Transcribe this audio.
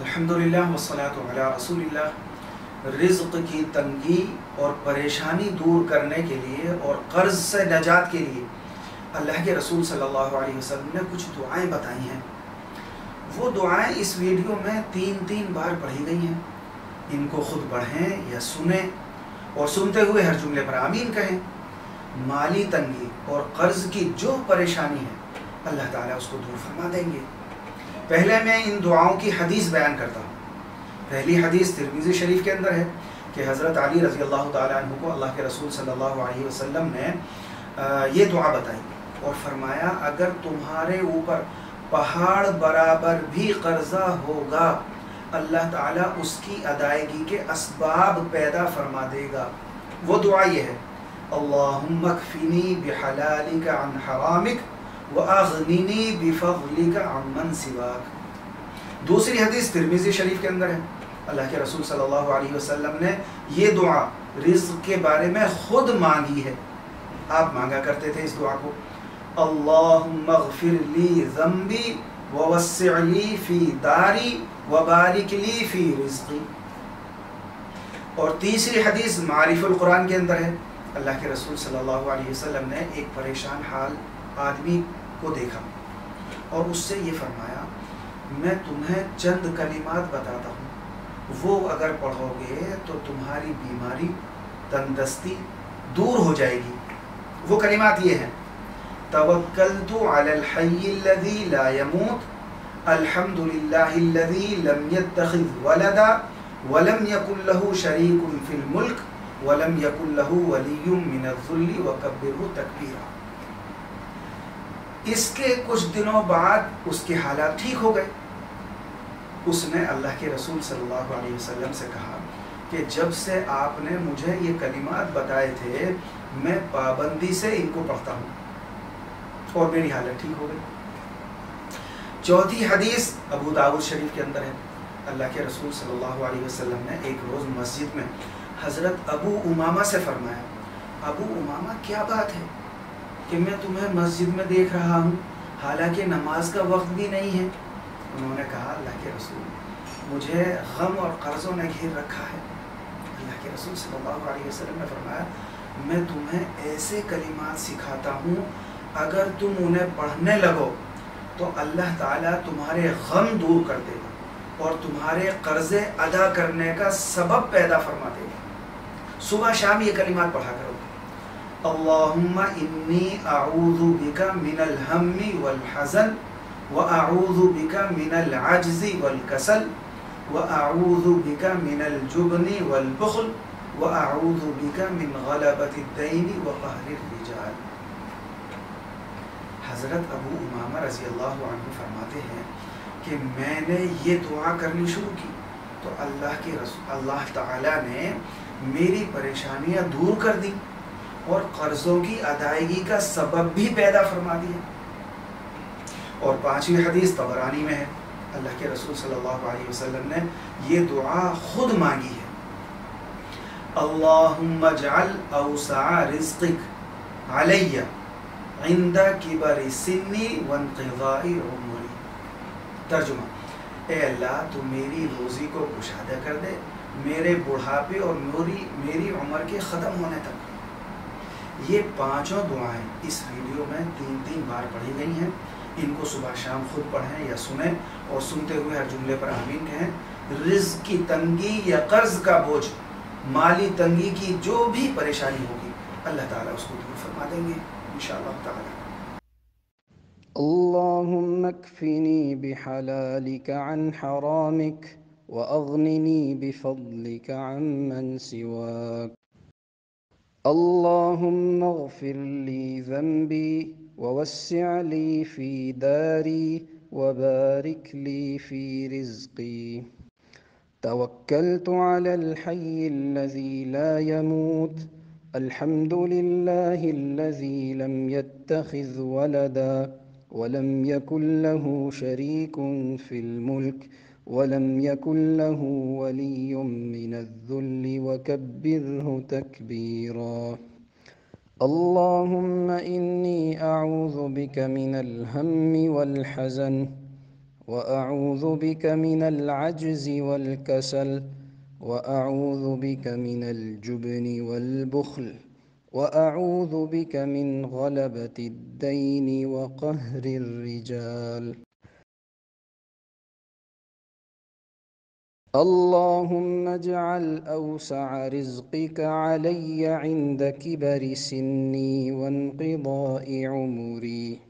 الحمدللہ والصلاۃ علی رسول اللہ۔ رزق کی تنگی اور پریشانی دور کرنے کے لیے اور قرض سے نجات کے لیے اللہ کے رسول صلی اللہ علیہ وسلم نے کچھ دعائیں بتائی ہیں۔ وہ دعائیں اس ویڈیو میں تین بار پڑھی گئی ہیں۔ ان کو خود پڑھیں یا سنیں اور سنتے ہوئے ہر جملے پر آمین کہیں۔ مالی تنگی اور قرض کی جو پریشانی ہے اللہ تعالیٰ اس کو دور فرما دیں گے۔ پہلے میں ان دعاؤں کی حدیث بیان کرتا ہوں۔ پہلی حدیث ترمذی شریف کے اندر ہے کہ حضرت علی رضی اللہ تعالیٰ عنہ کو اللہ کے رسول صلی اللہ علیہ وسلم نے یہ دعا بتائی اور فرمایا، اگر تمہارے اوپر پہاڑ برابر بھی قرضہ ہوگا اللہ تعالیٰ اس کی ادائیگی کے اسباب پیدا فرما دے گا۔ وہ دعا یہ ہے، اللہم اکفنی بحلالک عن حرامک وَأَغْنِنِي بِفَضْلِكَ عَمَّنْ سِوَاكَ۔ دوسری حدیث ترمذی شریف کے اندر ہے، اللہ کے رسول صلی اللہ علیہ وسلم نے یہ دعا رزق کے بارے میں خود مانگی ہے۔ آپ مانگا کرتے تھے اس دعا کو، اللہم اغفر لی ذنبی ووسع لی فی داری وبارک لی فی رزقی۔ اور تیسری حدیث معارف القرآن کے اندر ہے، اللہ کے رسول صلی اللہ علیہ وسلم نے ایک پریشان حال آدمی کو دیکھا اور اس سے یہ فرمایا، میں تمہیں چند کلمات بتاتا ہوں، وہ اگر پڑھو گے تو تمہاری بیماری تندرستی دور ہو جائے گی۔ وہ کلمات یہ ہیں، توکلت علی الحی الذی لا یموت، الحمد للہ الذی لم یتخذ ولدا ولم یکن لہ شریک فی الملک ولم یکن لہ ولی من الذل وکبرہ تکبیرا۔ اس کے کچھ دنوں بعد اس کے حالات ٹھیک ہو گئے۔ اس نے اللہ کے رسول صلی اللہ علیہ وسلم سے کہا کہ جب سے آپ نے مجھے یہ کلمات بتائے تھے میں پابندی سے ان کو پڑھتا ہوں اور میری حالت ٹھیک ہو گئی۔ چوتھی حدیث ابو داؤد شریف کے اندر ہے، اللہ کے رسول صلی اللہ علیہ وسلم نے ایک روز مسجد میں حضرت ابو امامہ سے فرمایا، ابو امامہ کیا بات ہے کہ میں تمہیں مسجد میں دیکھ رہا ہوں حالانکہ نماز کا وقت بھی نہیں ہے؟ انہوں نے کہا، اللہ کے رسول مجھے غم اور قرضوں نے گھیر رکھا ہے۔ اللہ کے رسول صلی اللہ علیہ وسلم نے فرمایا، میں تمہیں ایسے کلمات سکھاتا ہوں اگر تم انہیں پڑھنے لگو تو اللہ تعالیٰ تمہارے غم دور کر دے گا اور تمہارے قرضے ادا کرنے کا سبب پیدا فرما دے گا۔ صبح شام یہ کلمات پڑھا کرو، اللہم انی اعوذ بک من الہم والحزن واعوذ بک من العجز والکسل واعوذ بک من الجبن والبخل واعوذ بک من غلبۃ الدین وقہر الرجال۔ حضرت ابو امامہ رضی اللہ عنہ فرماتے ہیں کہ میں نے یہ دعا کرنی شروع کی تو اللہ تعالیٰ نے میری پریشانیاں دور کر دی اور قرضوں کی ادائیگی کا سبب بھی پیدا فرما دیا۔ اور پانچویں حدیث طبرانی میں ہے، اللہ کے رسول صلی اللہ علیہ وسلم نے یہ دعا خود مانگی ہے، اللہم اجعل اوسع رزقک علی عند کبر سنی وانقضاء عمری۔ ترجمہ، اے اللہ تو میری روزی کو کشادہ کر دے میرے بڑھاپے اور میری عمر کے ختم ہونے تک۔ یہ پانچوں دعائیں اس ویڈیو میں تین بار پڑھی گئی ہیں۔ ان کو صبح شام خود پڑھیں یا سنیں اور سنتے ہوئے ہر جملے پر آمین کہیں۔ رزق کی تنگی یا قرض کا بوجھ، مالی تنگی کی جو بھی پریشانی ہوگی اللہ تعالیٰ اس کو دور فرما دیں گے انشاءاللہ تعالیٰ۔ اللہم اکفنی بحلالک عن حرامک واغننی بفضلک عمن سواک۔ اللہم اغفر لی ذنبی ووسع لی فی داری وبارک لی فی رزقی۔ توکلت علی الحی الذی لا یموت، الحمد للہ الذی لم یتخذ ولدا ولم یکن لہ شریک فی الملک ولم يكن له ولي من الذل وكبره تكبيرا۔ اللهم إني أعوذ بك من الهم والحزن وأعوذ بك من العجز والكسل، وأعوذ بك من الجبن والبخل، وأعوذ بك من غلبة الدين وقهر الرجال. اللهم اجعل أوسع رزقك علي عند كبر سني وانقضاء عمري.